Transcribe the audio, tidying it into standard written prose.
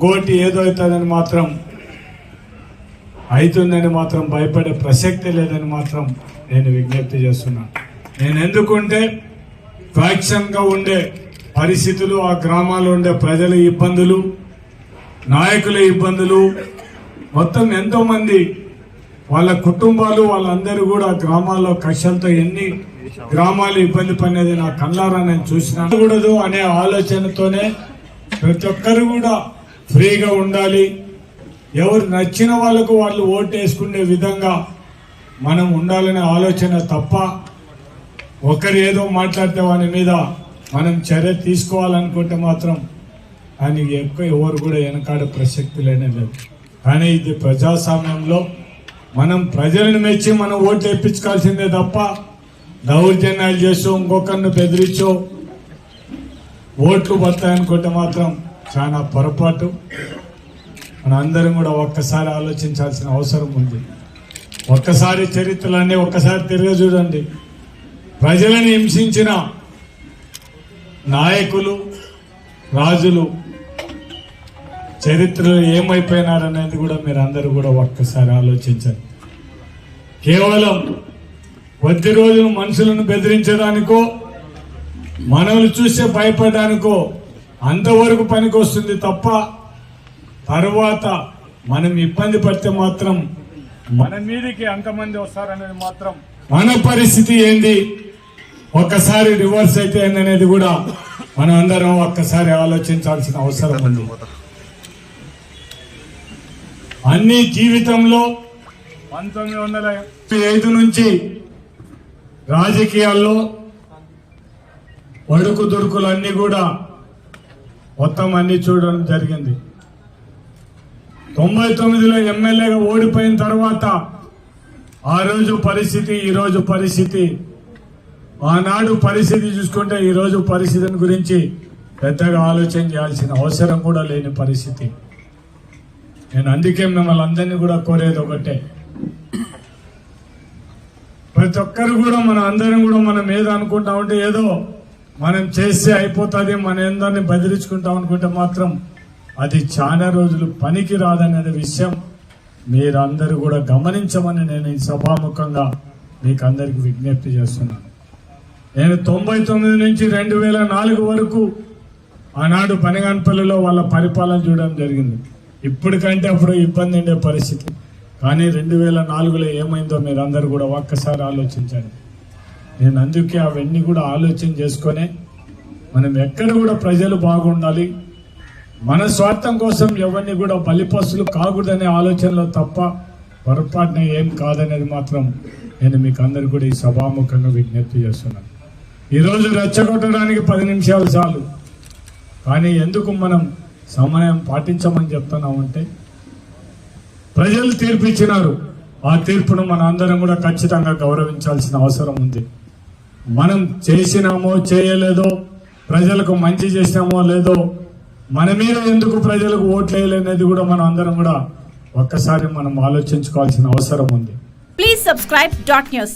ఇంకోటి ఏదో అవుతుందని మాత్రం అవుతుందని మాత్రం భయపడే ప్రసక్తి లేదని మాత్రం నేను విజ్ఞప్తి చేస్తున్నాను. నేను ఎందుకుంటే ఫ్యాక్షన్గా ఉండే పరిస్థితులు, ఆ గ్రామాల్లో ఉండే ప్రజల ఇబ్బందులు, నాయకుల ఇబ్బందులు, మొత్తం ఎంతో మంది వాళ్ళ కుటుంబాలు వాళ్ళందరూ కూడా గ్రామాల్లో కష్టాలతో ఎన్ని గ్రామాలు ఇబ్బంది పడేది నా కళ్ళారా నేను చూసినా కూడదు అనే ఆలోచనతోనే ప్రతి ఒక్కరు కూడా ఫ్రీగా ఉండాలి, ఎవరు నచ్చిన వాళ్ళకు వాళ్ళు ఓటు వేసుకునే విధంగా మనం ఉండాలనే ఆలోచన తప్ప ఒకరు ఏదో మాట్లాడితే వాని మీద మనం చర్య తీసుకోవాలనుకుంటే మాత్రం ఆయనకి ఎక్కువ ఎవరు కూడా వెనకాడే ప్రసక్తి లేనే లేదు. కానీ ఇది ప్రజాస్వామ్యంలో మనం ప్రజలను మెచ్చి మనం ఓట్లు వేయించుకోవాల్సిందే తప్ప దౌర్జన్యాలు చేస్తూ ఇంకొకరిని బెదిరించో ఓట్లు పడతాయనుకుంటే మాత్రం చాలా పొరపాటు. మన అందరం కూడా ఒక్కసారి ఆలోచించాల్సిన అవసరం ఉంది. ఒక్కసారి చరిత్రలన్నీ ఒక్కసారి తిరిగి చూడండి. ప్రజలను హింసించిన నాయకులు, రాజులు చరిత్రలో ఏమైపోయినారనేది కూడా మీరు అందరూ కూడా ఒక్కసారి ఆలోచించండి. కేవలం కొద్ది రోజులు మనుషులను బెదిరించడానికో, మనల్ని చూస్తే భయపడడానికో అంతవరకు పనికి వస్తుంది తప్ప తర్వాత మనం ఇబ్బంది పడితే మాత్రం మన మీదకి అంతమంది వస్తారనేది మాత్రం మన పరిస్థితి ఏంది, ఒక్కసారి రివర్స్ అయితే ఏందనేది కూడా మనం అందరం ఒక్కసారి ఆలోచించాల్సిన అవసరం ఉంది. అన్ని జీవితంలో 1905 నుంచి రాజకీయాల్లో ఒడుకు దొరుకులు అన్ని కూడా మొత్తం అన్ని చూడడం జరిగింది. 99లో ఎమ్మెల్యేగా ఓడిపోయిన తర్వాత ఆ రోజు పరిస్థితి, ఈ రోజు పరిస్థితి, ఆనాడు పరిస్థితి చూసుకుంటే ఈ రోజు పరిస్థితిని గురించి పెద్దగా ఆలోచన చేయాల్సిన అవసరం కూడా లేని పరిస్థితి. నేను అందుకే మిమ్మల్ని అందరినీ కూడా కోరేది ఒకటే, ప్రతి ఒక్కరు కూడా మనం అందరం కూడా మనం ఏదో అనుకుంటా ఉంటే ఏదో మనం చేస్తే అయిపోతుంది, మన ఏందాన్ని బెదిరించుకుంటాం అనుకుంటే మాత్రం అది చాలా రోజులు పనికి రాదనే విషయం మీరందరూ కూడా గమనించమని నేను ఈ సభాముఖంగా మీకు అందరికి విజ్ఞప్తి చేస్తున్నాను. నేను 99 నుంచి 2004 వరకు ఆనాడు పనిగాన్పల్లిలో వాళ్ళ పరిపాలన చూడడం జరిగింది. ఇప్పటికంటే అప్పుడు ఇబ్బంది ఉండే పరిస్థితి, కానీ 2004లో ఏమైందో మీరందరూ కూడా ఒక్కసారి ఆలోచించండి. నేను అందుకే అవన్నీ కూడా ఆలోచన చేసుకొని మనం ఎక్కడ కూడా ప్రజలు బాగుండాలి, మన స్వార్థం కోసం ఎవరిని కూడా బలిపస్తులు కాకూడదనే ఆలోచనలో తప్ప పొరపాటున ఏం కాదనేది మాత్రం నేను మీకు అందరు కూడా ఈ సభాముఖంగా విజ్ఞప్తి చేస్తున్నాను. ఈరోజు రెచ్చగొట్టడానికి 10 నిమిషాలు చాలు, కానీ ఎందుకు మనం సమయం పాటించమని చెప్తున్నామంటే ప్రజలు తీర్పు ఇచ్చినారు. ఆ తీర్పును మన అందరం కూడా ఖచ్చితంగా గౌరవించాల్సిన అవసరం ఉంది. మనం చేసినామో చేయలేదో, ప్రజలకు మంచి చేసినామో లేదో, మన మీద ఎందుకు ప్రజలకు ఓట్లు వేయలేనేది కూడా మనం అందరం కూడా ఒక్కసారి మనం ఆలోచించుకోవాల్సిన అవసరం ఉంది. Please subscribe .news.